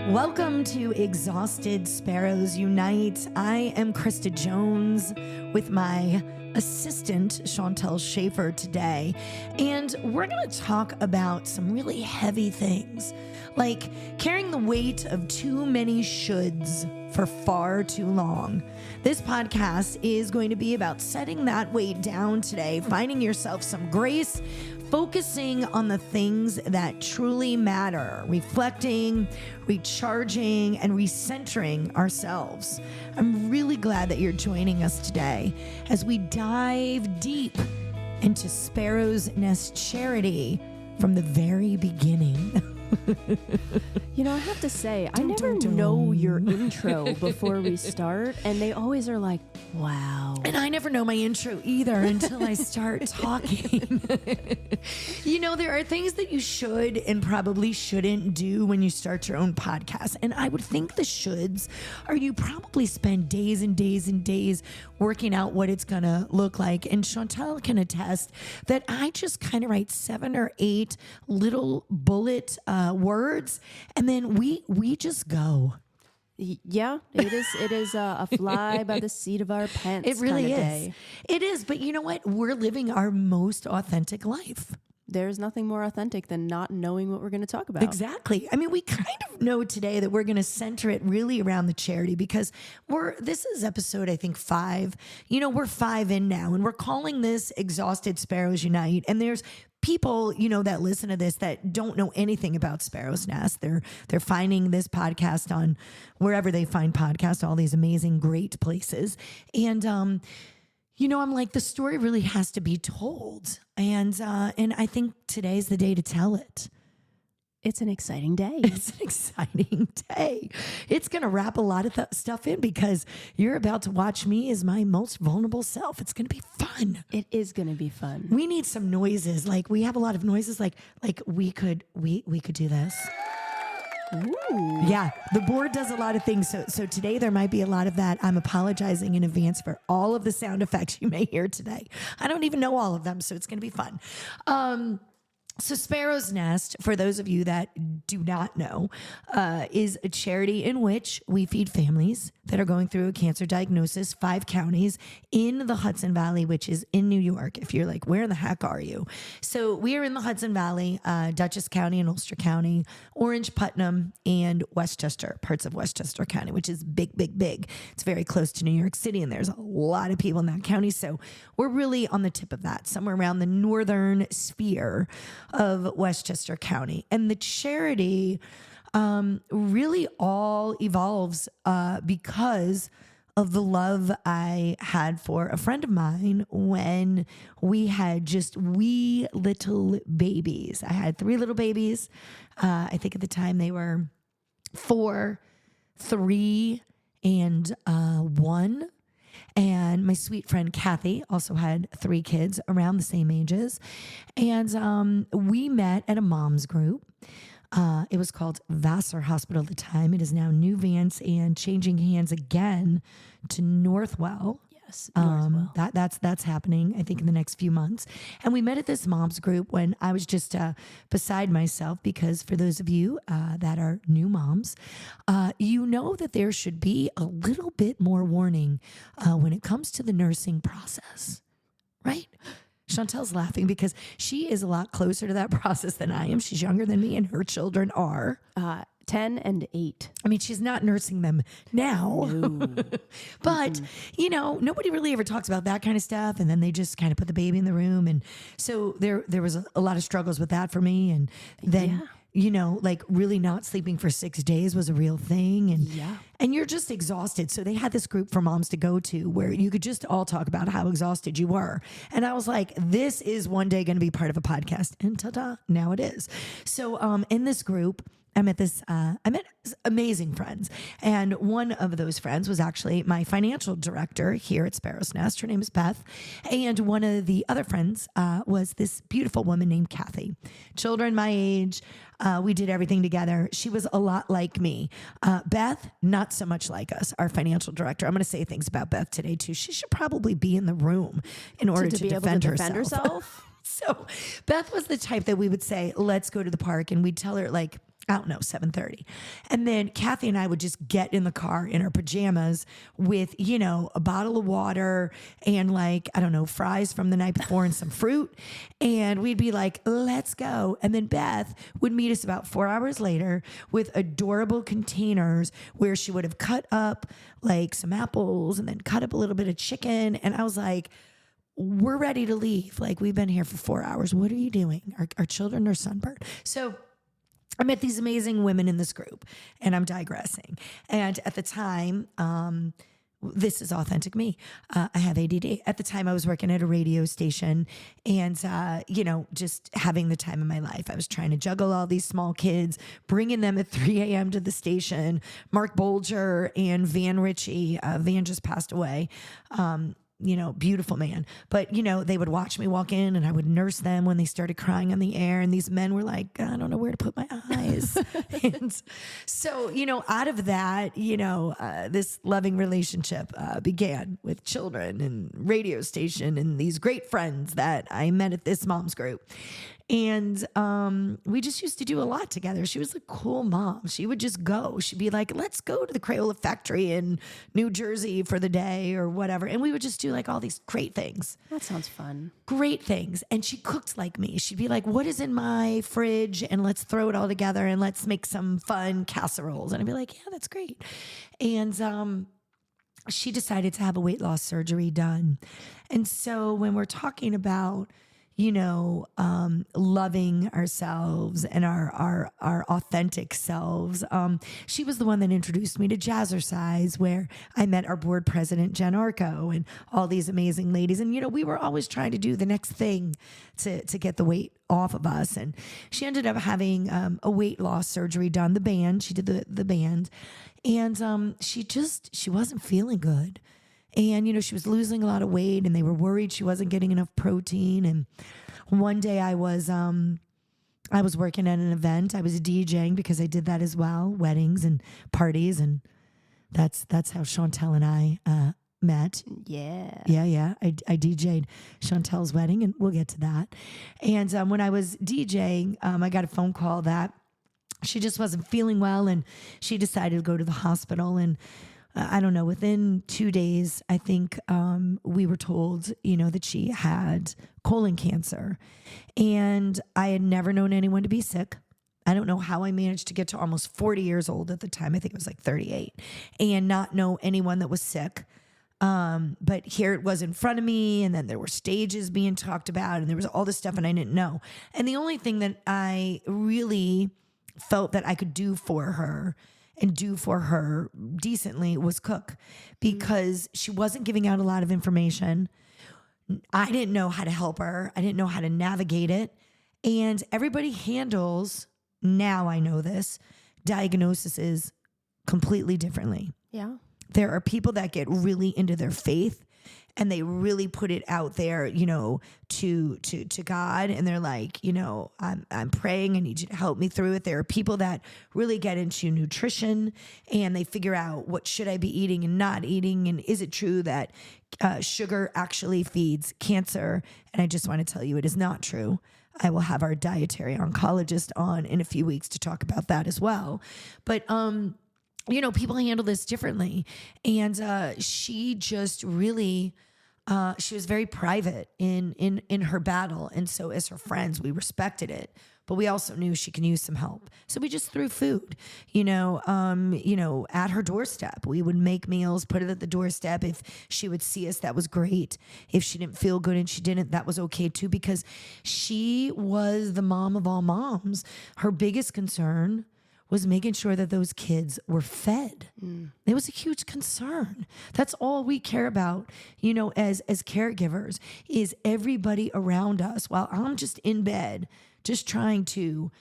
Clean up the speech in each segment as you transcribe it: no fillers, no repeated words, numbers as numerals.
Welcome to Exhausted Sparrows Unite. I am Krista Jones with my assistant, Chantel Schaefer, today. And we're going to talk about some really heavy things, like carrying the weight of too many shoulds for far too long. This podcast is going to be about setting that weight down today, finding yourself some grace, focusing on the things that truly matter, reflecting, recharging, and recentering ourselves. I'm really glad that you're joining us today as we dive deep into Sparrow's Nest charity from the very beginning. You know, I have to say, I never know your intro before we start, and they always are like, wow. And I never know my intro either until I start talking. You know, there are things that you should and probably shouldn't do when you start your own podcast. And I would think the shoulds are you probably spend days and days and days working out what it's going to look like. And Chantel can attest that I just kind of write 7 or 8 little bullet words, and then we just go. Yeah, it is a fly by the seat of our pants. It really kind of is. Day. It is. But you know what? We're living our most authentic life. There's nothing more authentic than not knowing what we're going to talk about. Exactly. I mean, we kind of know today that we're going to center it really around the charity because this is episode, I think, 5. You know, we're 5 in now, and we're calling this Exhausted Sparrows Unite. And there's people, you know, that listen to this that don't know anything about Sparrow's Nest. They're finding this podcast on wherever they find podcasts, all these amazing, great places. And, you know, I'm like, the story really has to be told. And I think today's the day to tell it. It's an exciting day. It's an exciting day. It's going to wrap a lot of stuff in because you're about to watch me as my most vulnerable self. It's going to be fun. It is going to be fun. We need some noises. Like we have a lot of noises. Like we could do this. Ooh. Yeah, the board does a lot of things. So today there might be a lot of that. I'm apologizing in advance for all of the sound effects you may hear today. I don't even know all of them, so it's going to be fun. So Sparrow's Nest, for those of you that do not know, is a charity in which we feed families that are going through a cancer diagnosis, 5 counties in the Hudson Valley, which is in New York. If you're like, where in the heck are you? So we are in the Hudson Valley, Dutchess County and Ulster County, Orange, Putnam, and Westchester, parts of Westchester County, which is big, big, big. It's very close to New York City, and there's a lot of people in that county. So we're really on the tip of that, somewhere around the northern sphere of Westchester County. And the charity really all evolves because of the love I had for a friend of mine when we had just wee little babies. I had 3 little babies. I think at the time they were 4, 3, and 1. And my sweet friend Kathy also had 3 kids around the same ages. And we met at a mom's group. It was called Vassar Hospital at the time. It is now New Vance and changing hands again to Northwell. Yes, Northwell. That's happening, I think, in the next few months. And we met at this mom's group when I was just beside myself because for those of you that are new moms, you know that there should be a little bit more warning when it comes to the nursing process, right? Chantel's laughing because she is a lot closer to that process than I am. She's younger than me and her children are 10 and 8. I mean, she's not nursing them now, but you know, nobody really ever talks about that kind of stuff. And then they just kind of put the baby in the room. And so there was a lot of struggles with that for me. And then, you know, like really not sleeping for 6 days was a real thing. And you're just exhausted. So they had this group for moms to go to where you could just all talk about how exhausted you were. And I was like, this is one day going to be part of a podcast. And ta-da, now it is. So in this group, I met amazing friends. And one of those friends was actually my financial director here at Sparrow's Nest. Her name is Beth. And one of the other friends was this beautiful woman named Kathy. Children my age. We did everything together. She was a lot like me. Beth, not so much like us, our financial director. I'm going to say things about Beth today too. She should probably be in the room in order to defend herself. So Beth was the type that we would say, let's go to the park. And we'd tell her like, I don't know, 7:30. And then Kathy and I would just get in the car in our pajamas with, a bottle of water and like, I don't know, fries from the night before and some fruit. And we'd be like, let's go. And then Beth would meet us about 4 hours later with adorable containers where she would have cut up like some apples and then cut up a little bit of chicken. And I was like, we're ready to leave. Like, we've been here for 4 hours. What are you doing? Our children are sunburned. So I met these amazing women in this group, and I'm digressing. And at the time, this is authentic me. I have ADD. At the time, I was working at a radio station and, just having the time of my life. I was trying to juggle all these small kids, bringing them at 3 a.m. to the station. Mark Bolger and Van Ritchie. Van just passed away. Beautiful man. But, they would watch me walk in and I would nurse them when they started crying on the air. And these men were like, I don't know where to put my eyes. And so, out of that, this loving relationship began with children and radio station and these great friends that I met at this mom's group. And we just used to do a lot together. She was a cool mom. She would just go. She'd be like, let's go to the Crayola factory in New Jersey for the day or whatever. And we would just do like all these great things. That sounds fun. Great things. And she cooked like me. She'd be like, what is in my fridge? And let's throw it all together and let's make some fun casseroles. And I'd be like, yeah, that's great. And she decided to have a weight loss surgery done. And so when we're talking about loving ourselves and our authentic selves. She was the one that introduced me to Jazzercise, where I met our board president, Jen Arco, and all these amazing ladies. And, we were always trying to do the next thing to get the weight off of us. And she ended up having a weight loss surgery done, the band. She did the band. And she wasn't feeling good. And, she was losing a lot of weight and they were worried she wasn't getting enough protein. And one day I was working at an event. I was DJing because I did that as well, weddings and parties. And that's how Chantel and I met. Yeah. Yeah. I DJ'd Chantel's wedding and we'll get to that. And when I was DJing, I got a phone call that she just wasn't feeling well and she decided to go to the hospital. And I don't know, within 2 days, I think we were told, that she had colon cancer. And I had never known anyone to be sick. I don't know how I managed to get to almost 40 years old at the time. I think it was like 38 and not know anyone that was sick. But here it was in front of me. And then there were stages being talked about and there was all this stuff and I didn't know. And the only thing that I really felt that I could do for her decently was cook, because she wasn't giving out a lot of information. I didn't know how to help her. I didn't know how to navigate it. And everybody handles, now I know this, diagnoses completely differently. Yeah. There are people that get really into their faith and they really put it out there, to God. And they're like, I'm praying. I need you to help me through it. There are people that really get into nutrition and they figure out what should I be eating and not eating. And is it true that sugar actually feeds cancer? And I just want to tell you, it is not true. I will have our dietary oncologist on in a few weeks to talk about that as well. But, people handle this differently. And she just really, she was very private in her battle. And so as her friends, we respected it. But we also knew she can use some help. So we just threw food, at her doorstep. We would make meals, put it at the doorstep. If she would see us, that was great. If she didn't feel good and she didn't, that was okay too, because she was the mom of all moms. Her biggest concern was making sure that those kids were fed. It was a huge concern. That's all we care about, as caregivers, is everybody around us. While I'm just in bed, just trying to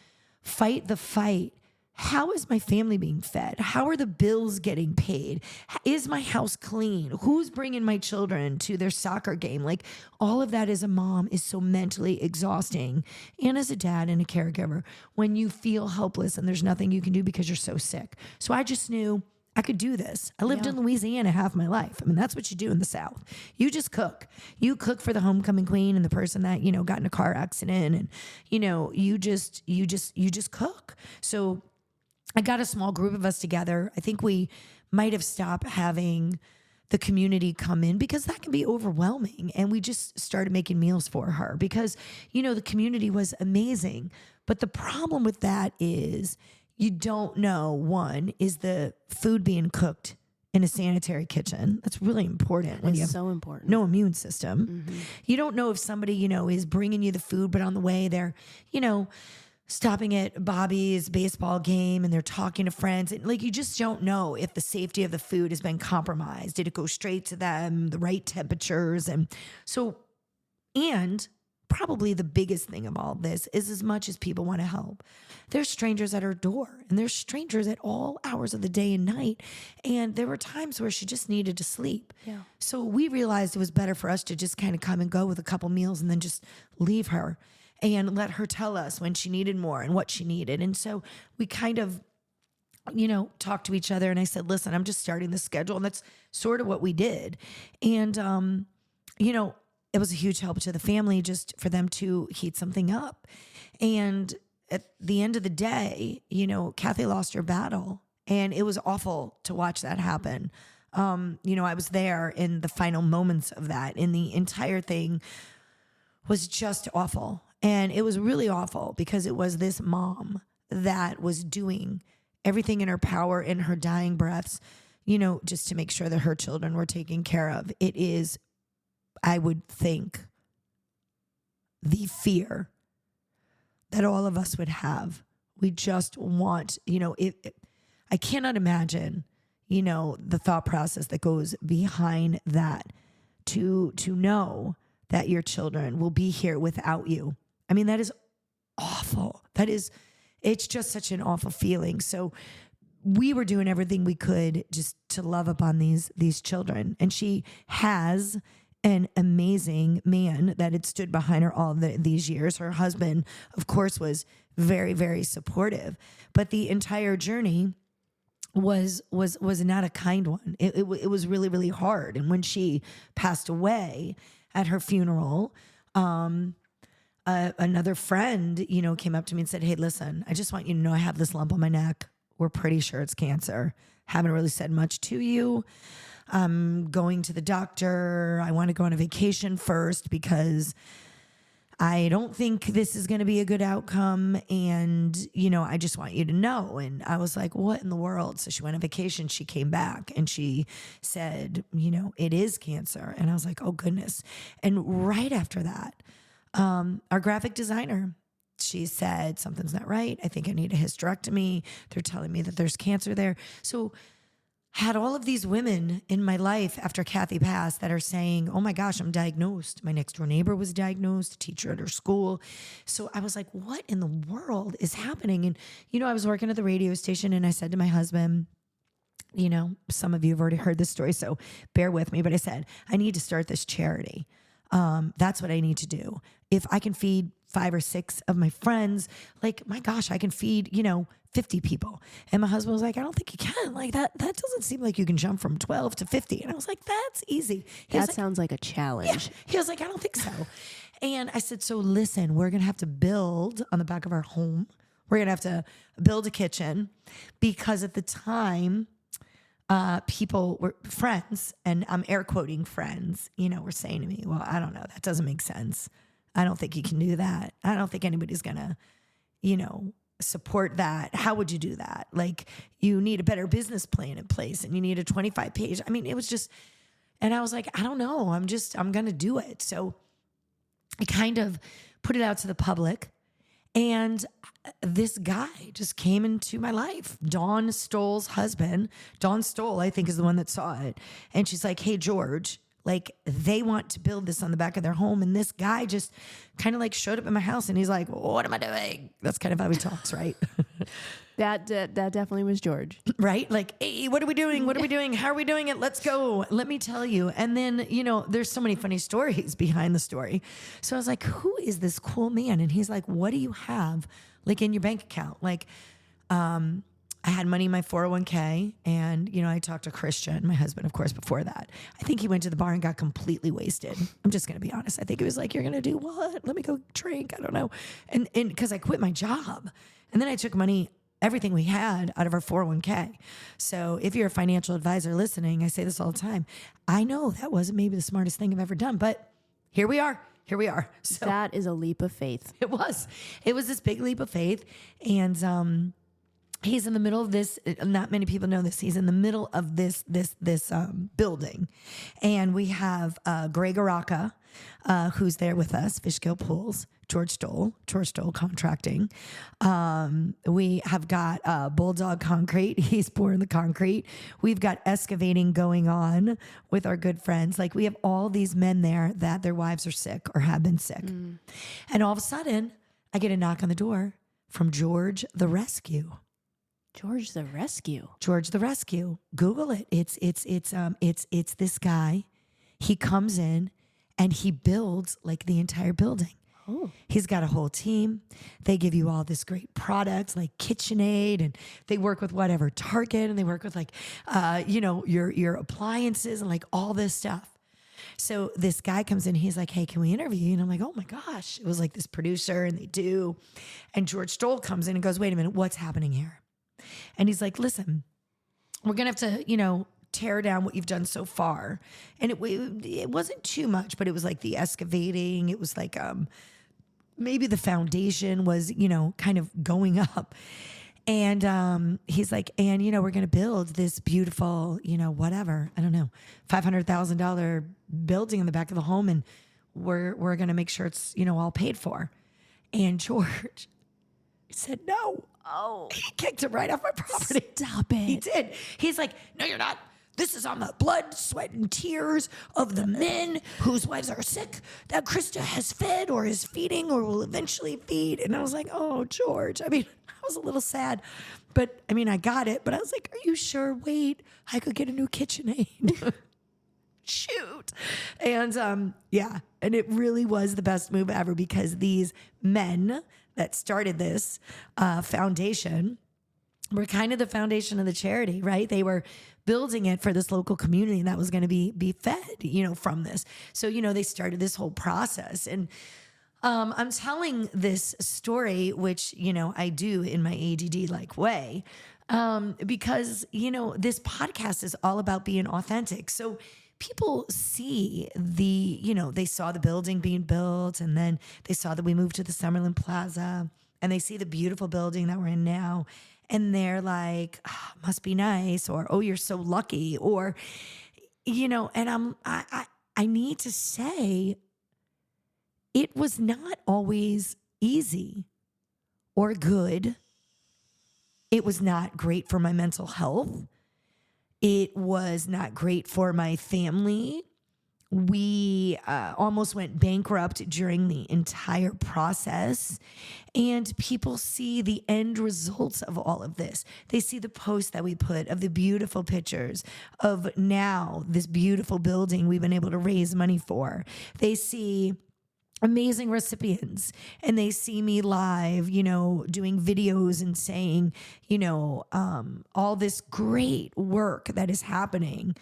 fight the fight, how is my family being fed? How are the bills getting paid? Is my house clean? Who's bringing my children to their soccer game? Like, all of that as a mom is so mentally exhausting. And as a dad and a caregiver, when you feel helpless and there's nothing you can do because you're so sick. So I just knew I could do this. I lived in Louisiana half my life. I mean, that's what you do in the South. You just cook. You cook for the homecoming queen and the person that, got in a car accident, and, you just cook. So I got a small group of us together. I think we might have stopped having the community come in because that can be overwhelming. And we just started making meals for her because, the community was amazing. But the problem with that is you don't know, one, is the food being cooked in a sanitary kitchen? That's really important when you have so important. no immune system. You don't know if somebody, is bringing you the food, but on the way they're, stopping at Bobby's baseball game and they're talking to friends. And you just don't know if the safety of the food has been compromised. Did it go straight to them, the right temperatures? And probably the biggest thing of all this is, as much as people want to help, there's strangers at her door, and there's strangers at all hours of the day and night. And there were times where she just needed to sleep. Yeah. So we realized it was better for us to just kind of come and go with a couple meals and then just leave her and let her tell us when she needed more and what she needed. And so we kind of, talked to each other, and I said, listen, I'm just starting the schedule. And that's sort of what we did. And, it was a huge help to the family just for them to heat something up. And at the end of the day, Kathy lost her battle, and it was awful to watch that happen. I was there in the final moments of that, and the entire thing was just awful. And it was really awful because it was this mom that was doing everything in her power in her dying breaths, just to make sure that her children were taken care of. It is, I would think, the fear that all of us would have. We just want, I cannot imagine, the thought process that goes behind that to know that your children will be here without you. I mean, that is awful. It's just such an awful feeling. So we were doing everything we could just to love upon these children. And she has an amazing man that had stood behind her all these years. Her husband, of course, was very, very supportive. But the entire journey was not a kind one. It was really, really hard. And when she passed away at her funeral, another friend, came up to me and said, hey, listen, I just want you to know I have this lump on my neck. We're pretty sure it's cancer. Haven't really said much to you. I'm going to the doctor. I want to go on a vacation first because I don't think this is going to be a good outcome. And, I just want you to know. And I was like, what in the world? So she went on vacation. She came back and she said, it is cancer. And I was like, oh, goodness. And right after that, our graphic designer, she said, something's not right. I think I need a hysterectomy. They're telling me that there's cancer there. So had all of these women in my life after Kathy passed that are saying, oh my gosh, I'm diagnosed. My next door neighbor was diagnosed, a teacher at her school. So I was like, what in the world is happening? And, I was working at the radio station, and I said to my husband, some of you have already heard this story, so bear with me, but I said, I need to start this charity. That's what I need to do. If I can feed 5 or 6 of my friends, my gosh, I can feed, 50 people. And my husband was like, I don't think you can. That doesn't seem like you can jump from 12 to 50. And I was like, that's easy. That sounds like a challenge. Yeah. He was like, I don't think so. And I said, so listen, we're going to have to build on the back of our home. We're going to have to build a kitchen because at the time, people were friends, and I'm air quoting friends, were saying to me, well, I don't know. That doesn't make sense. I don't think you can do that. I don't think anybody's going to, support that. How would you do that? You need a better business plan in place, and you need a 25-page. I mean, it was just, and I was like, I don't know. I'm going to do it. So I kind of put it out to the public, and this guy just came into my life. Dawn Stoll's husband. Dawn Stoll, I think, is the one that saw it. And she's like, hey, George, they want to build this on the back of their home. And this guy just kind of showed up in my house, and he's like, well, what am I doing? That's kind of how he talks, right? That definitely was George. Right? Hey, what are we doing? What are we doing? How are we doing it? Let's go. Let me tell you. And then, there's so many funny stories behind the story. So I was like, who is this cool man? And he's like, what do you have in your bank account? I had money in my 401k, and, you know, I talked to Christian, my husband, of course, before that. I think he went to the bar and got completely wasted. I'm just going to be honest. I think it was like, you're going to do what? Let me go drink. I don't know. And because I quit my job, and then I took money, everything we had, out of our 401k. So if you're a financial advisor listening, I say this all the time. I know that wasn't maybe the smartest thing I've ever done, but here we are. Here we are. So That is a leap of faith. it was this big leap of faith. And, he's in the middle of this. Not many people know this. He's in the middle of this building, and we have Greg Araka, who's there with us. Fishkill Pools, George Stoll Contracting. We have got Bulldog Concrete. He's pouring the concrete. We've got excavating going on with our good friends. Like, we have all these men there that their wives are sick or have been sick, and all of a sudden, I get a knock on the door from George the Rescue. George the Rescue. George the Rescue. Google it. It's this guy. He comes in and he builds like the entire building. Oh. He's got a whole team. They give you all this great products like KitchenAid, and they work with whatever Target, and they work with like your appliances and like all this stuff. So this guy comes in, he's like, hey, can we interview you? And I'm like, oh my gosh. It was like this producer, and they do. And George Stoll comes in and goes, wait a minute, what's happening here? And he's like, listen, we're going to have to, tear down what you've done so far. And it wasn't too much, but it was like the excavating. It was like maybe the foundation was, kind of going up. And he's like, and, we're going to build this beautiful, whatever, I don't know, $500,000 building in the back of the home. And we're going to make sure it's, all paid for. And George said, no. Oh. He kicked him right off my property. Stop it. He did. He's like, no, you're not. This is on the blood, sweat, and tears of the men whose wives are sick that Krista has fed or is feeding or will eventually feed. And I was like, oh, George. I mean, I was a little sad. But, I mean, I got it. But I was like, are you sure? Wait, I could get a new KitchenAid. Shoot. And, and it really was the best move ever, because these men that started this foundation were kind of the foundation of the charity, right? They were building it for this local community that was going to be fed, from this. So, they started this whole process. And I'm telling this story, which, I do in my ADD-like way, because, this podcast is all about being authentic. So people see they saw the building being built, and then they saw that we moved to the Summerlin Plaza, and they see the beautiful building that we're in now. And they're like, oh, must be nice, or, oh, you're so lucky, or, and I need to say, it was not always easy or good. It was not great for my mental health. It was not great for my family. We almost went bankrupt during the entire process. And people see the end results of all of this. They see the posts that we put of the beautiful pictures of now this beautiful building we've been able to raise money for. They see amazing recipients, and they see me live, doing videos and saying, all this great work that is happening.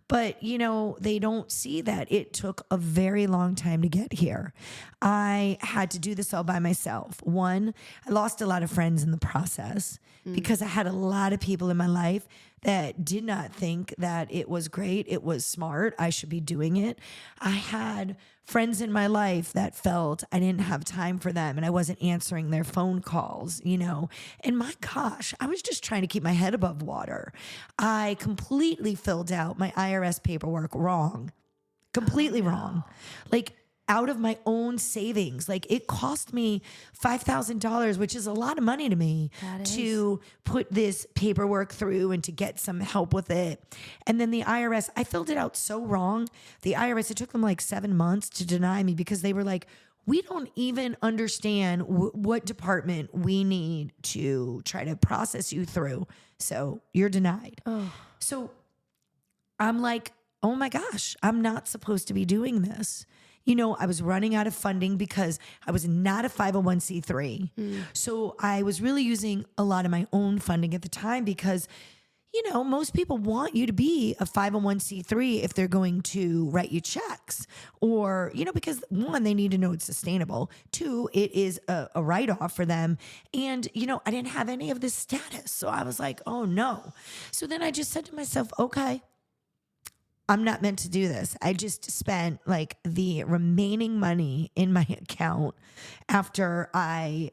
But, they don't see that it took a very long time to get here. I had to do this all by myself. One, I lost a lot of friends in the process because I had a lot of people in my life that did not think that it was great, it was smart, I should be doing it. I had friends in my life that felt I didn't have time for them and I wasn't answering their phone calls, And my gosh, I was just trying to keep my head above water. I completely filled out my IRS paperwork wrong. Completely wrong. Like, out of my own savings. Like, it cost me $5,000, which is a lot of money to me, to put this paperwork through and to get some help with it. And then the IRS, I filled it out so wrong. The IRS, it took them like 7 months to deny me because they were like, we don't even understand what department we need to try to process you through. So you're denied. Oh. So I'm like, oh my gosh, I'm not supposed to be doing this. I was running out of funding because I was not a 501c3. So I was really using a lot of my own funding at the time because, most people want you to be a 501c3 if they're going to write you checks or, because one, they need to know it's sustainable. Two, it is a write-off for them. And, I didn't have any of this status. So I was like, oh no. So then I just said to myself, okay, I'm not meant to do this. I just spent like the remaining money in my account after I,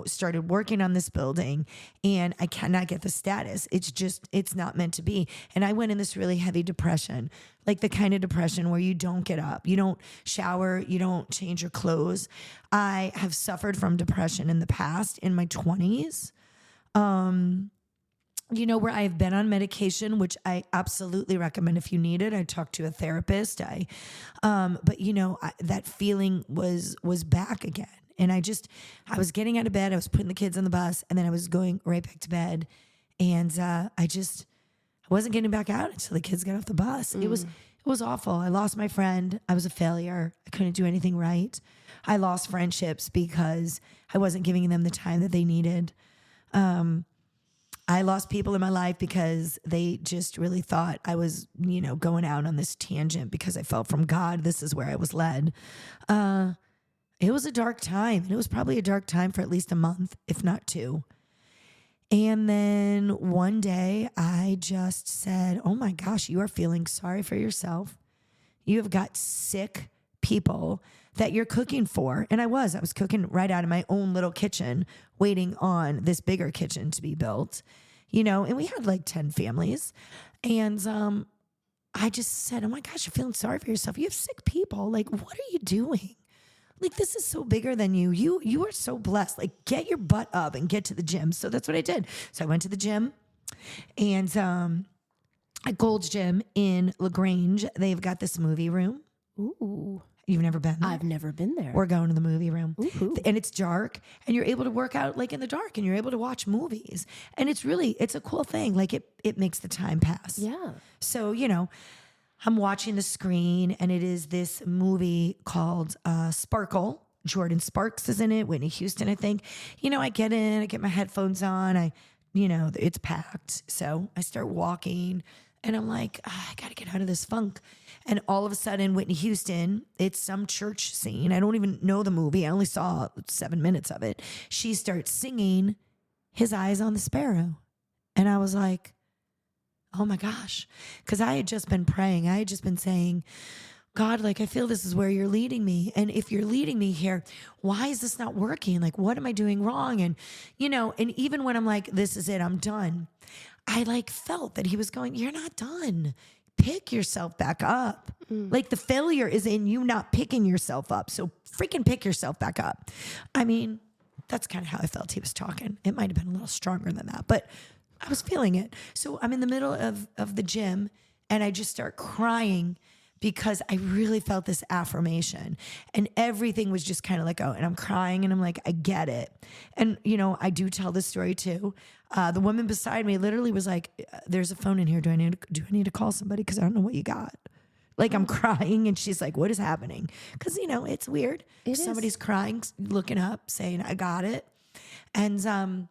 started working on this building and I cannot get the status. It's not meant to be. And I went in this really heavy depression, like the kind of depression where you don't get up, you don't shower, you don't change your clothes. I have suffered from depression in the past in my 20s. Where I've been on medication, which I absolutely recommend if you need it. I talked to a therapist. That feeling was back again. And I was getting out of bed. I was putting the kids on the bus and then I was going right back to bed. And I wasn't getting back out until the kids got off the bus. It was awful. I lost my friend. I was a failure. I couldn't do anything right. I lost friendships because I wasn't giving them the time that they needed. I lost people in my life because they just really thought I was, going out on this tangent because I felt from God. This is where I was led. It was a dark time. And it was probably a dark time for at least a month, if not 2. And then one day I just said, oh my gosh, you are feeling sorry for yourself. You have got sick people that you're cooking for. And I was cooking right out of my own little kitchen, waiting on this bigger kitchen to be built, and we had like 10 families. And I just said, oh my gosh, you're feeling sorry for yourself. You have sick people. Like, what are you doing? Like, this is so bigger than you. You are so blessed. Like, get your butt up and get to the gym. So that's what I did. So I went to the gym and at Gold's Gym in LaGrange, they've got this movie room. Ooh. You've never been there? I've never been there. We're going to the movie room. Ooh. And it's dark and you're able to work out like in the dark and you're able to watch movies. And it's a cool thing. Like it makes the time pass. Yeah. So, I'm watching the screen and it is this movie called Sparkle. Jordan Sparks is in it. Whitney Houston, I think. I get in, I get my headphones on. It's packed. So I start walking and I'm like, I got to get out of this funk. And all of a sudden, Whitney Houston, it's some church scene. I don't even know the movie. I only saw 7 minutes of it. She starts singing His Eyes on the Sparrow. And I was like, oh my gosh. Because I had just been praying. I had just been saying, God, like, I feel this is where you're leading me. And if you're leading me here, why is this not working? Like, what am I doing wrong? And, and even when I'm like, this is it, I'm done. I like felt that he was going, you're not done. Pick yourself back up. Like the failure is in you not picking yourself up. So freaking pick yourself back up. I mean, that's kind of how I felt he was talking. It might have been a little stronger than that, but I was feeling it. So I'm in the middle of the gym and I just start crying because I really felt this affirmation and everything was just kind of like, oh, and I'm crying and I'm like, I get it. And, I do tell this story too. The woman beside me literally was like, there's a phone in here. Do I need to call somebody? Cause I don't know what you got. Like I'm crying and she's like, what is happening? Cause it's weird. Somebody's crying, looking up saying, I got it. And,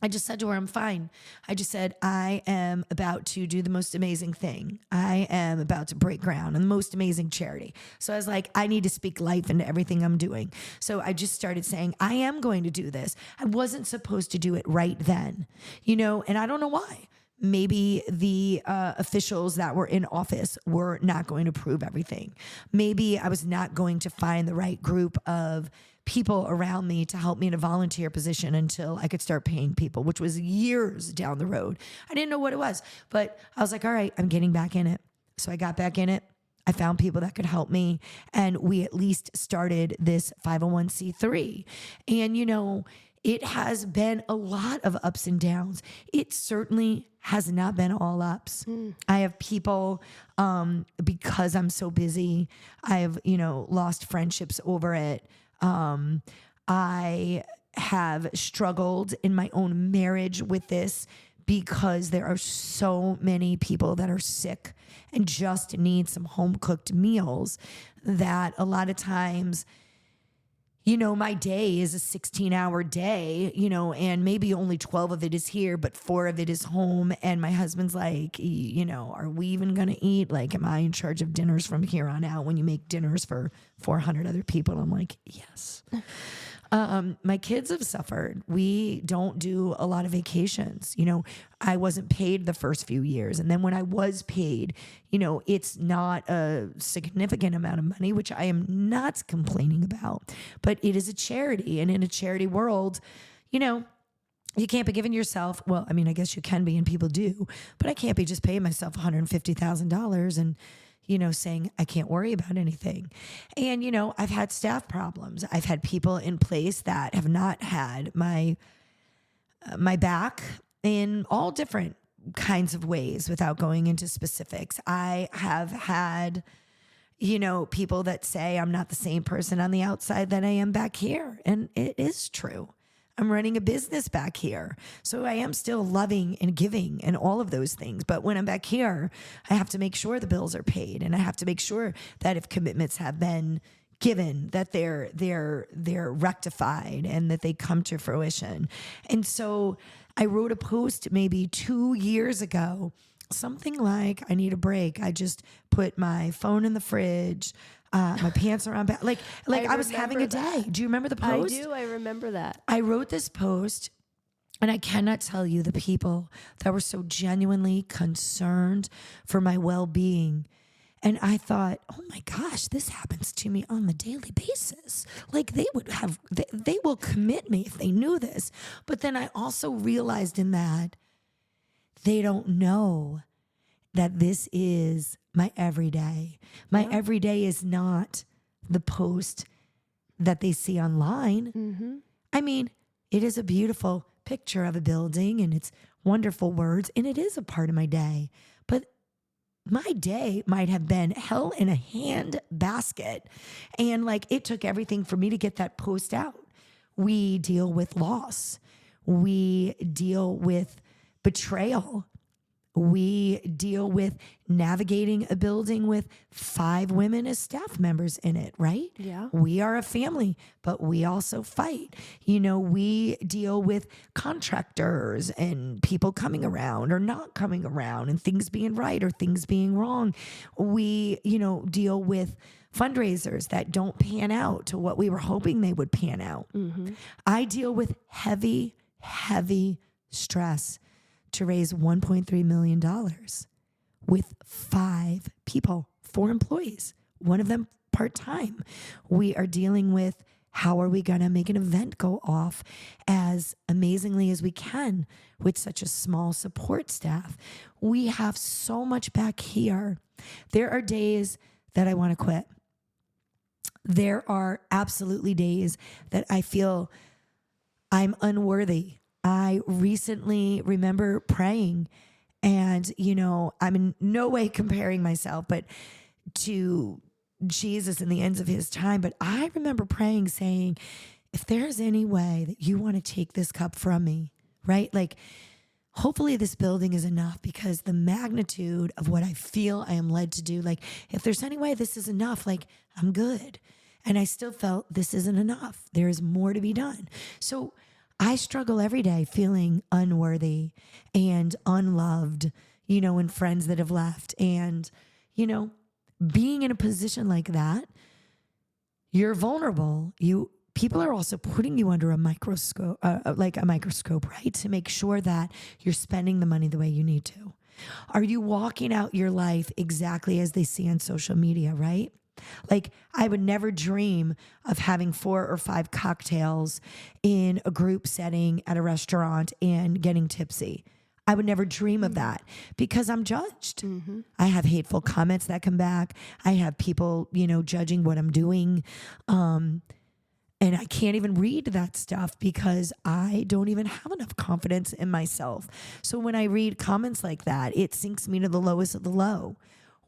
I just said to her, I'm fine. I just said, I am about to do the most amazing thing. I am about to break ground on the most amazing charity. So I was like, I need to speak life into everything I'm doing. So I just started saying, I am going to do this. I wasn't supposed to do it right then, and I don't know why. Maybe the officials that were in office were not going to prove everything. Maybe I was not going to find the right group of people around me to help me in a volunteer position until I could start paying people, which was years down the road. I didn't know what it was, but I was like, all right, I'm getting back in it. So I got back in it. I found people that could help me. And we at least started this 501c3. And, it has been a lot of ups and downs. It certainly has not been all ups. I have people, because I'm so busy, I have, lost friendships over it. I have struggled in my own marriage with this because there are so many people that are sick and just need some home cooked meals that a lot of times, my day is a 16-hour day, and maybe only 12 of it is here, but 4 of it is home. And my husband's like, are we even going to eat? Like, am I in charge of dinners from here on out when you make dinners for 400 other people? I'm like, yes. My kids have suffered. We don't do a lot of vacations. I wasn't paid the first few years. And then when I was paid, it's not a significant amount of money, which I am not complaining about, but it is a charity. And in a charity world, you can't be giving yourself, well, I mean, I guess you can be and people do, but I can't be just paying myself $150,000 and saying I can't worry about anything. And, I've had staff problems. I've had people in place that have not had my back in all different kinds of ways without going into specifics. I have had, people that say I'm not the same person on the outside that I am back here. And it is true. I'm running a business back here. So I am still loving and giving and all of those things. But when I'm back here, I have to make sure the bills are paid. And I have to make sure that if commitments have been given, that they're rectified and that they come to fruition. And so I wrote a post maybe 2 years ago, something like, I need a break. I just put my phone in the fridge. My pants are on back. Like I was having a day. Do you remember the post? I do. I remember that. I wrote this post, and I cannot tell you the people that were so genuinely concerned for my well-being. And I thought, oh my gosh, this happens to me on the daily basis. Like they will commit me if they knew this. But then I also realized in that they don't know that this is my everyday. My everyday is not the post that they see online. Mm-hmm. I mean, it is a beautiful picture of a building and it's wonderful words, and it is a part of my day. But my day might have been hell in a hand basket. And it took everything for me to get that post out. We deal with loss. We deal with betrayal. We deal with navigating a building with 5 women as staff members in it, right? Yeah. We are a family, but we also fight. We deal with contractors and people coming around or not coming around and things being right or things being wrong. We, deal with fundraisers that don't pan out to what we were hoping they would pan out. Mm-hmm. I deal with heavy, heavy stress to raise $1.3 million with 5 people, 4 employees, one of them part-time. We are dealing with how are we going to make an event go off as amazingly as we can with such a small support staff. We have so much back here. There are days that I want to quit. There are absolutely days that I feel I'm unworthy. I recently remember praying and, I'm in no way comparing myself, but to Jesus and the ends of his time. But I remember praying saying, if there's any way that you want to take this cup from me, right? Hopefully this building is enough because the magnitude of what I feel I am led to do, if there's any way this is enough, I'm good. And I still felt this isn't enough. There is more to be done. So I struggle every day feeling unworthy and unloved, and friends that have left. And, being in a position like that, you're vulnerable. People are also putting you under a microscope, right? To make sure that you're spending the money the way you need to. Are you walking out your life exactly as they see on social media, right? I would never dream of having 4 or 5 cocktails in a group setting at a restaurant and getting tipsy. I would never dream of that because I'm judged. Mm-hmm. I have hateful comments that come back. I have people, judging what I'm doing. And I can't even read that stuff because I don't even have enough confidence in myself. So when I read comments like that, it sinks me to the lowest of the low.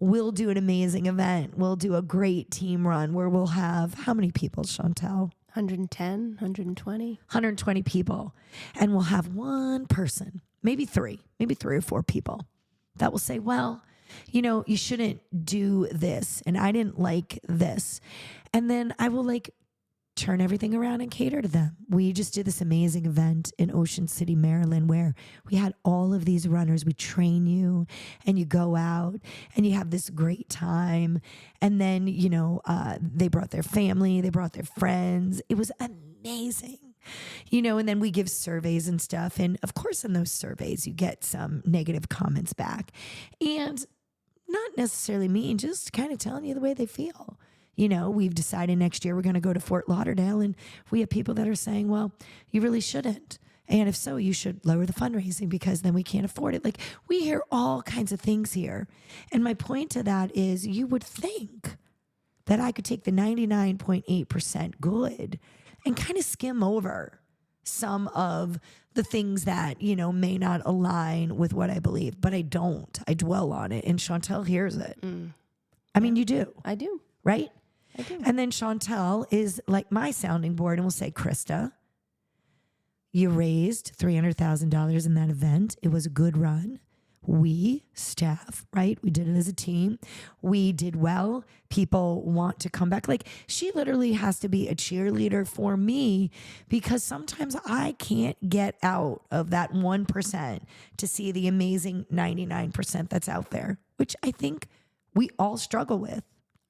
We'll do an amazing event. We'll do a great team run where we'll have how many people, Chantel? 110, 120. 120 people. And we'll have one person maybe three or four people that will say, well, you shouldn't do this. And I didn't like this. And then I will turn everything around and cater to them. We just did this amazing event in Ocean City, Maryland, where we had all of these runners. We train you and you go out and you have this great time. And then, they brought their family, they brought their friends. It was amazing. And then we give surveys and stuff. And of course, in those surveys, you get some negative comments back. And not necessarily mean, just kind of telling you the way they feel. We've decided next year we're going to go to Fort Lauderdale, and we have people that are saying, well, you really shouldn't. And if so, you should lower the fundraising because then we can't afford it. We hear all kinds of things here. And my point to that is you would think that I could take the 99.8% good and kind of skim over some of the things that, may not align with what I believe, but I don't. I dwell on it, and Chantel hears it. I mean, you do. I do. Right? I do. And then Chantel is like my sounding board and will say, Krista, you raised $300,000 in that event. It was a good run. We, staff, right? We did it as a team. We did well. People want to come back. She literally has to be a cheerleader for me because sometimes I can't get out of that 1% to see the amazing 99% that's out there, which I think we all struggle with.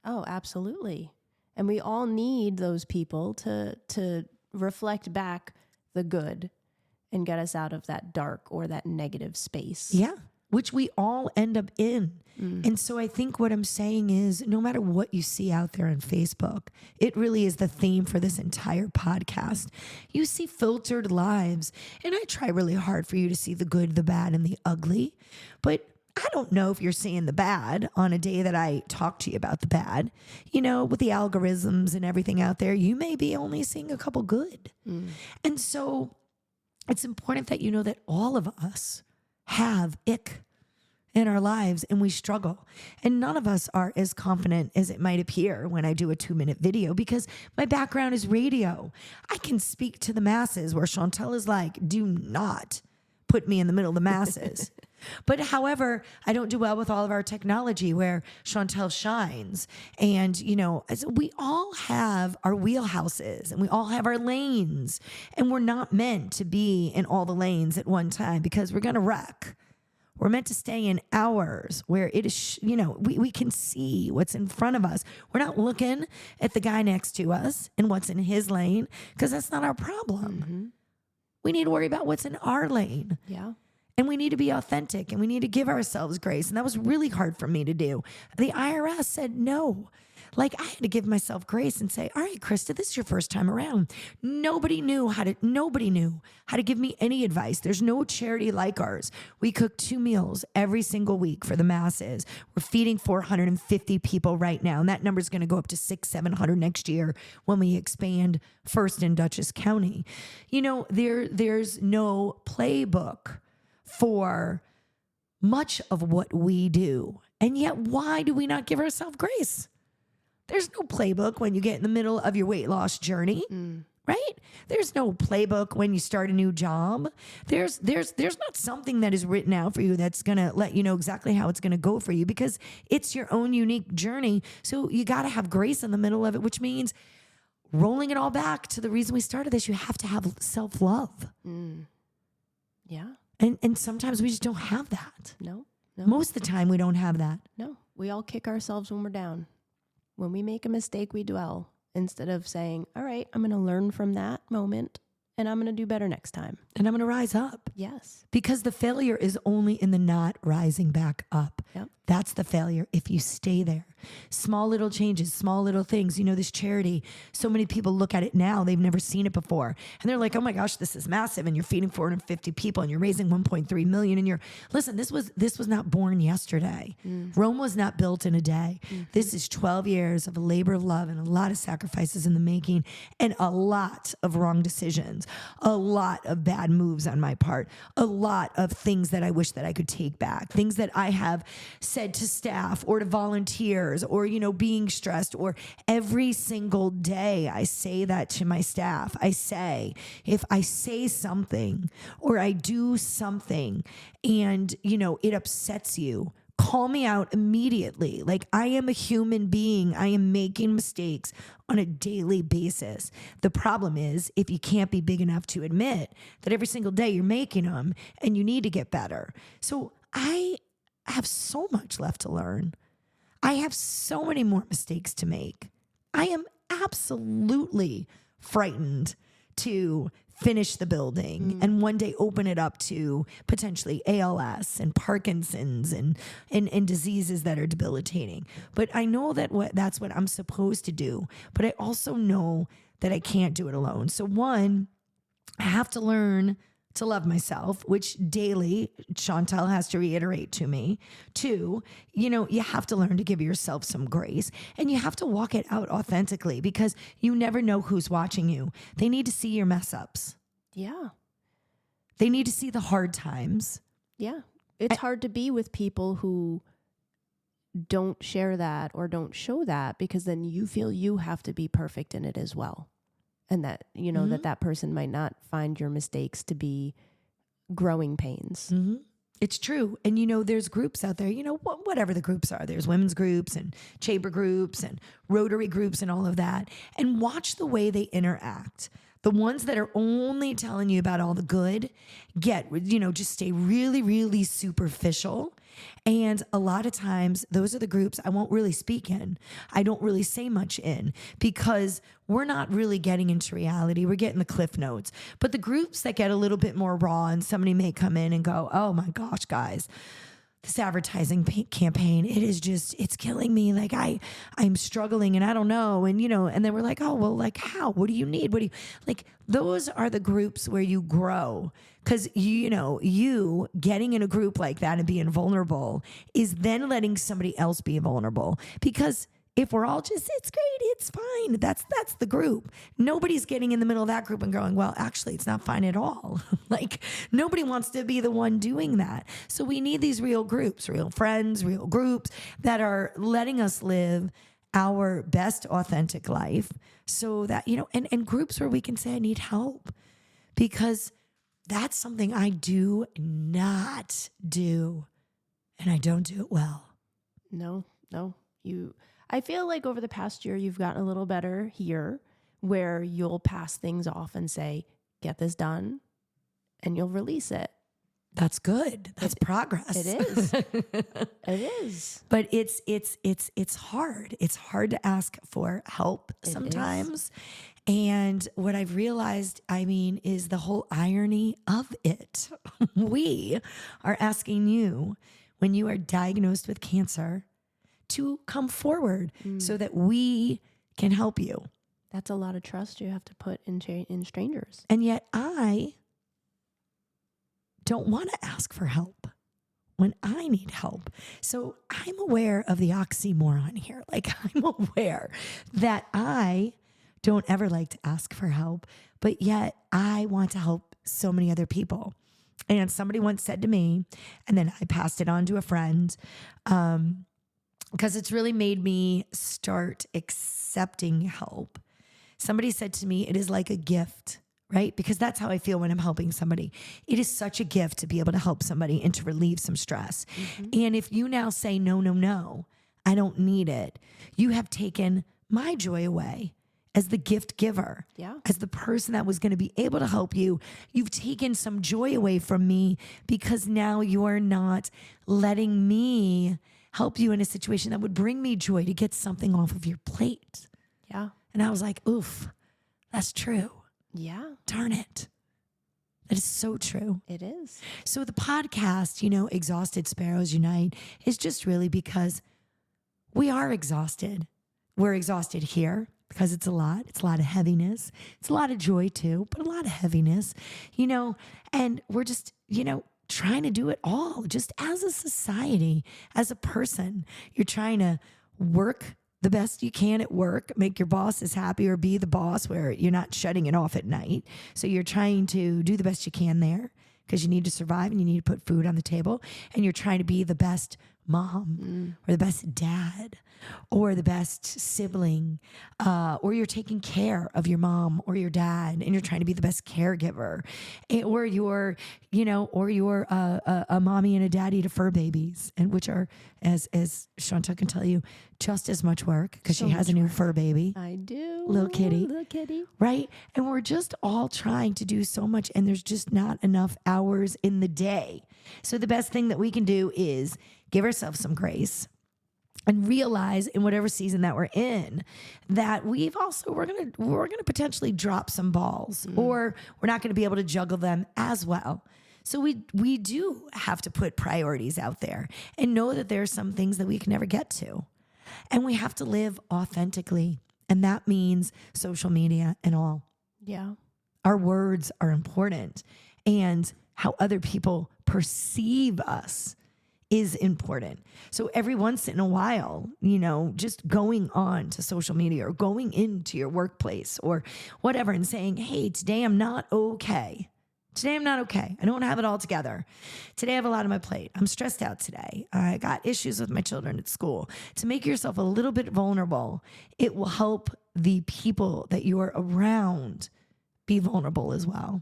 Oh, absolutely. And we all need those people to reflect back the good and get us out of that dark or that negative space. Yeah, which we all end up in. And so I think what I'm saying is no matter what you see out there on Facebook, it really is the theme for this entire podcast. You see filtered lives, and I try really hard for you to see the good, the bad, and the ugly. But I don't know if you're seeing the bad on a day that I talk to you about the bad. With the algorithms and everything out there, you may be only seeing a couple good. And so it's important that you know that all of us have ick in our lives and we struggle. And none of us are as confident as it might appear when I do a 2-minute video because my background is radio. I can speak to the masses where Chantel is like, do not put me in the middle of the masses. But however, I don't do well with all of our technology where Chantel shines. And, we all have our wheelhouses and we all have our lanes. And we're not meant to be in all the lanes at one time because we're going to wreck. We're meant to stay in ours where it is, we can see what's in front of us. We're not looking at the guy next to us and what's in his lane because that's not our problem. We need to worry about what's in our lane. Yeah. And we need to be authentic and we need to give ourselves grace. And that was really hard for me to do. The IRS said no. I had to give myself grace and say, all right, Krista, this is your first time around. Nobody knew how to give me any advice. There's no charity like ours. We cook 2 meals every single week for the masses. We're feeding 450 people right now. And that number is going to go up to 600-700 next year when we expand first in Dutchess County. There's no playbook for much of what we do. And yet, why do we not give ourselves grace? There's no playbook when you get in the middle of your weight loss journey, right? There's no playbook when you start a new job. There's not something that is written out for you that's going to let you know exactly how it's going to go for you because it's your own unique journey. So you got to have grace in the middle of it, which means rolling it all back to the reason we started this. You have to have self-love. Yeah. And sometimes we just don't have that. No. Most of the time we don't have that. No. We all kick ourselves when we're down. When we make a mistake, we dwell instead of saying, all right, I'm going to learn from that moment and I'm going to do better next time. And I'm going to rise up. Yes. Because the failure is only in the not rising back up. Yep. That's the failure if you stay there. Small little changes, small little things. This charity, so many people look at it now, they've never seen it before. And they're like, oh my gosh, this is massive. And you're feeding 450 people and you're raising 1.3 million. And listen, this was not born yesterday. Rome was not built in a day. This is 12 years of a labor of love and a lot of sacrifices in the making and a lot of wrong decisions. a lot of bad moves on my part, a lot of things that I wish that I could take back, things that I have said to staff or to volunteers or, being stressed, or every single day I say that to my staff. I say, if I say something or I do something and, it upsets you, call me out immediately. Like, I am a human being. I am making mistakes on a daily basis. The problem is if you can't be big enough to admit that every single day you're making them and you need to get better. So I have so much left to learn. I have so many more mistakes to make. I am absolutely frightened to finish the building and one day open it up to potentially ALS and Parkinson's and diseases that are debilitating. But I know that that's what I'm supposed to do. But I also know that I can't do it alone. So one, I have to learn to love myself, which daily Chantel has to reiterate to me. Two, you have to learn to give yourself some grace, and you have to walk it out authentically, because you never know who's watching you. They need to see your mess ups. Yeah. They need to see the hard times. Yeah. It's hard to be with people who don't share that or don't show that, because then you feel you have to be perfect in it as well. And that, that person might not find your mistakes to be growing pains. Mm-hmm. It's true. And, there's groups out there, whatever the groups are. There's women's groups and chamber groups and Rotary groups and all of that. And watch the way they interact. The ones that are only telling you about all the good just stay really, really superficial. And a lot of times those are the groups I won't really speak in. I don't really say much in, because we're not really getting into reality. We're getting the cliff notes. But the groups that get a little bit more raw, and somebody may come in and go, oh my gosh, guys, this advertising campaign, it's killing me. Like I'm struggling and I don't know. And, and then we're like, oh, well, like how, what do you need? Those are the groups where you grow. Cause you getting in a group like that and being vulnerable is then letting somebody else be vulnerable. Because if we're all just, it's great, it's fine, that's the group. Nobody's getting in the middle of that group and going, well, actually, it's not fine at all. Nobody wants to be the one doing that. So we need these real groups, real friends, real groups that are letting us live our best authentic life, so that, and groups where we can say, I need help, because that's something I do not do, and I don't do it well. No. I feel like over the past year, you've gotten a little better here, where you'll pass things off and say, get this done, and you'll release it. That's good. That's progress. It is. It is. But it's hard. It's hard to ask for help sometimes. And what I've realized, is the whole irony of it. We are asking you, when you are diagnosed with cancer, to come forward so that we can help you. That's a lot of trust you have to put in strangers. And yet I don't want to ask for help when I need help. So I'm aware of the oxymoron here. I'm aware that I don't ever like to ask for help, but yet I want to help so many other people. And somebody once said to me, and then I passed it on to a friend, because it's really made me start accepting help. Somebody said to me, it is like a gift, right? Because that's how I feel when I'm helping somebody. It is such a gift to be able to help somebody and to relieve some stress. Mm-hmm. And if you now say, no, I don't need it, you have taken my joy away as the gift giver, as the person that was going to be able to help you. You've taken some joy away from me, because now you are not letting me help you in a situation that would bring me joy to get something off of your plate. Yeah. And I was like, oof, that's true. Yeah. Darn it. That is so true. It is. So the podcast, Exhausted Sparrows Unite, is just really because we are exhausted. We're exhausted here because it's a lot. It's a lot of heaviness. It's a lot of joy too, but a lot of heaviness, and we're just, trying to do it all just as a society, as a person. You're trying to work the best you can at work, make your bosses happy, or be the boss where you're not shutting it off at night. So you're trying to do the best you can there because you need to survive and you need to put food on the table. And you're trying to be the best mom or the best dad or the best sibling, or you're taking care of your mom or your dad and you're trying to be the best caregiver, or you're, or you're a mommy and a daddy to fur babies, and which are, as Shanta can tell you, just as much work because she has a new fur baby. I do. Little kitty. Little kitty. Right? And we're just all trying to do so much, and there's just not enough hours in the day. So the best thing that we can do is give ourselves some grace and realize in whatever season that we're in that we're gonna potentially drop some balls, or we're not gonna be able to juggle them as well. So we do have to put priorities out there and know that there are some things that we can never get to. And we have to live authentically. And that means social media and all. Yeah. Our words are important, and how other people perceive us is important. So every once in a while, just going on to social media or going into your workplace or whatever and saying, hey, today I'm not okay. Today I'm not okay. I don't have it all together. Today I have a lot on my plate. I'm stressed out today. I got issues with my children at school. To make yourself a little bit vulnerable, it will help the people that you are around be vulnerable as well.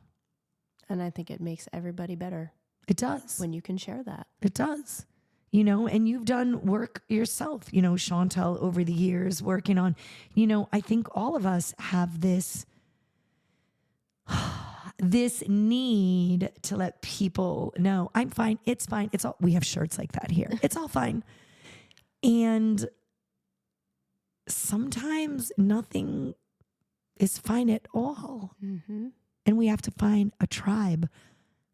And I think it makes everybody better. It does. When you can share that. It does. And you've done work yourself, Chantal, over the years working on, I think all of us have this need to let people know, I'm fine. It's fine. It's all, we have shirts like that here. It's all fine. And sometimes nothing is fine at all. Mm-hmm. And we have to find a tribe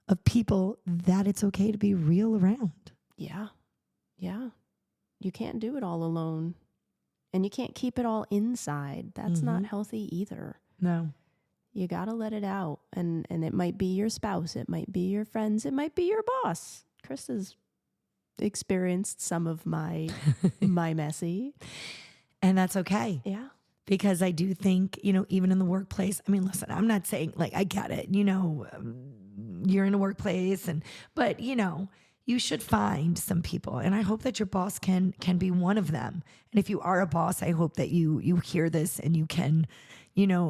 of people that it's okay to be real around. Yeah. Yeah. You can't do it all alone. And you can't keep it all inside. That's not healthy either. No. You got to let it out. And it might be your spouse. It might be your friends. It might be your boss. Chris has experienced some of my messy. And that's okay. Yeah. Because I do think, even in the workplace, I mean, listen, I'm not saying I get it, you're in a workplace but you should find some people. And I hope that your boss can be one of them. And if you are a boss, I hope that you hear this and you can,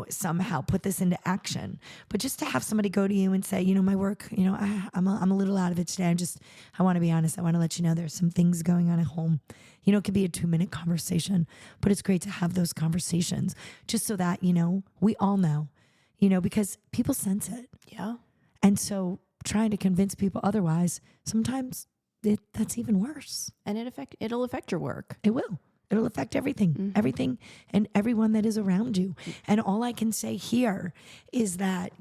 somehow put this into action. But just to have somebody go to you and say, my work, I'm a little out of it today. I want to be honest. I want to let you know there's some things going on at home. It could be a 2-minute conversation, but it's great to have those conversations just so that, we all know, because people sense it. Yeah. And so trying to convince people otherwise, sometimes that's even worse. And it'll affect your work. It will. It'll affect everything, everything and everyone that is around you. And all I can say here is that,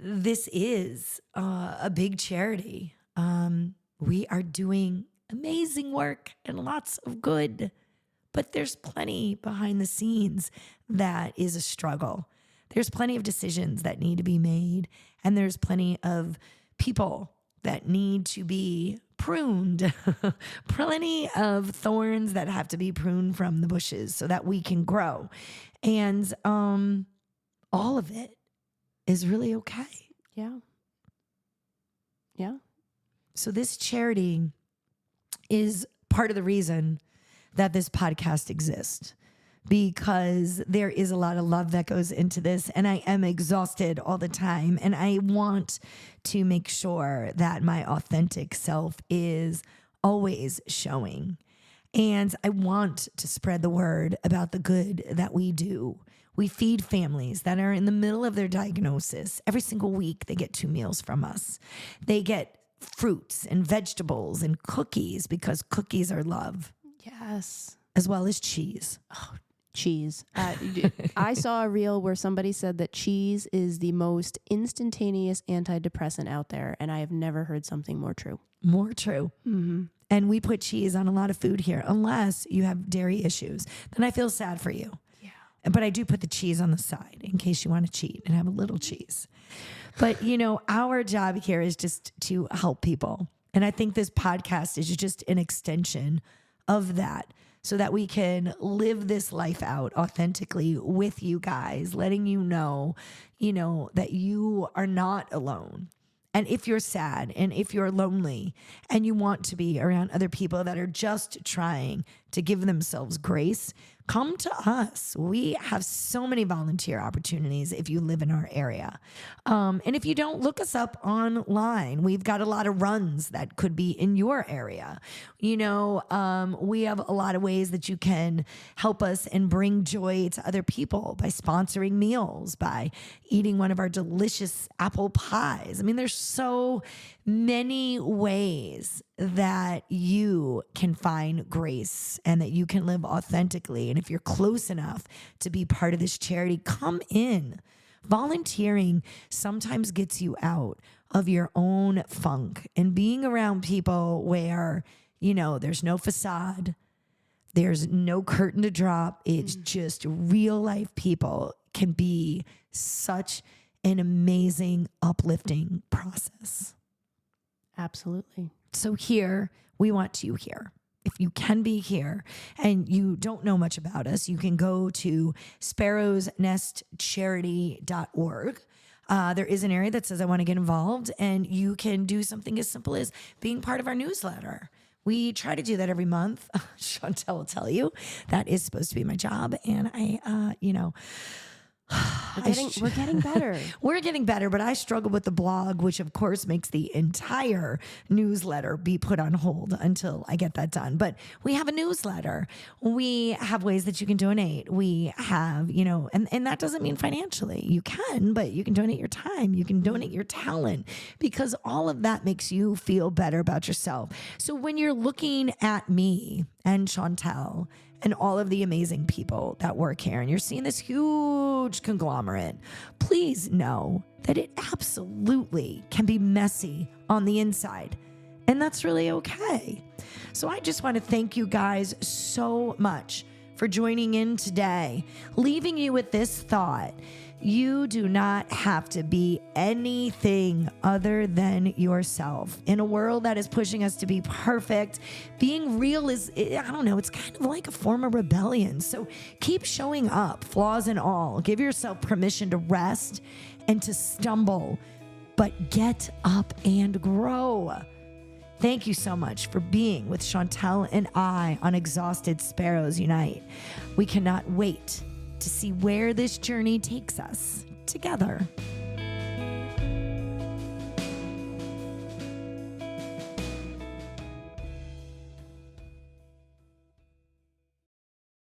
this is a big charity. We are doing amazing work and lots of good, but there's plenty behind the scenes that is a struggle. There's plenty of decisions that need to be made, and there's plenty of people that need to be pruned, plenty of thorns that have to be pruned from the bushes so that we can grow. And all of it is really okay. Yeah. Yeah. So this charity is part of the reason that this podcast exists, because there is a lot of love that goes into this, and I am exhausted all the time, and I want to make sure that my authentic self is always showing, and I want to spread the word about the good that we do. We feed families that are in the middle of their diagnosis. Every single week, they get 2 meals from us. They get fruits and vegetables and cookies, because cookies are love. Yes. As well as cheese. Oh, cheese. I saw a reel where somebody said that cheese is the most instantaneous antidepressant out there, and I have never heard something more true. More true. Mm-hmm. And we put cheese on a lot of food here, unless you have dairy issues. Then I feel sad for you. Yeah. But I do put the cheese on the side in case you want to cheat and have a little cheese. But, our job here is just to help people. And I think this podcast is just an extension of that so that we can live this life out authentically with you guys, letting you know, that you are not alone. And if you're sad and if you're lonely and you want to be around other people that are just trying to give themselves grace, come to us. We have so many volunteer opportunities if you live in our area. And if you don't, look us up online. We've got a lot of runs that could be in your area. We have a lot of ways that you can help us and bring joy to other people by sponsoring meals, by eating one of our delicious apple pies. I mean, there's so many ways that you can find grace and that you can live authentically. And if you're close enough to be part of this charity, come in. Volunteering sometimes gets you out of your own funk, and being around people where, there's no facade, there's no curtain to drop. It's just real life people can be such an amazing, uplifting process. Absolutely. So here, we want you here. If you can be here and you don't know much about us, you can go to sparrowsnestcharity.org. There is an area that says, I want to get involved, and you can do something as simple as being part of our newsletter. We try to do that every month. Chantel will tell you that is supposed to be my job. And We're getting better. We're getting better, but I struggle with the blog, which of course makes the entire newsletter be put on hold until I get that done. But we have a newsletter. We have ways that you can donate. We have, and that doesn't mean financially. You can, but you can donate your time. You can donate your talent, because all of that makes you feel better about yourself. So when you're looking at me and Chantel and all of the amazing people that work here, and you're seeing this huge conglomerate, please know that it absolutely can be messy on the inside, and that's really okay. So I just want to thank you guys so much for joining in today, leaving you with this thought. You do not have to be anything other than yourself. In a world that is pushing us to be perfect, being real is, it's kind of like a form of rebellion. So keep showing up, flaws and all. Give yourself permission to rest and to stumble, but get up and grow. Thank you so much for being with Chantel and I on Exhausted Sparrows Unite. We cannot wait to see where this journey takes us together.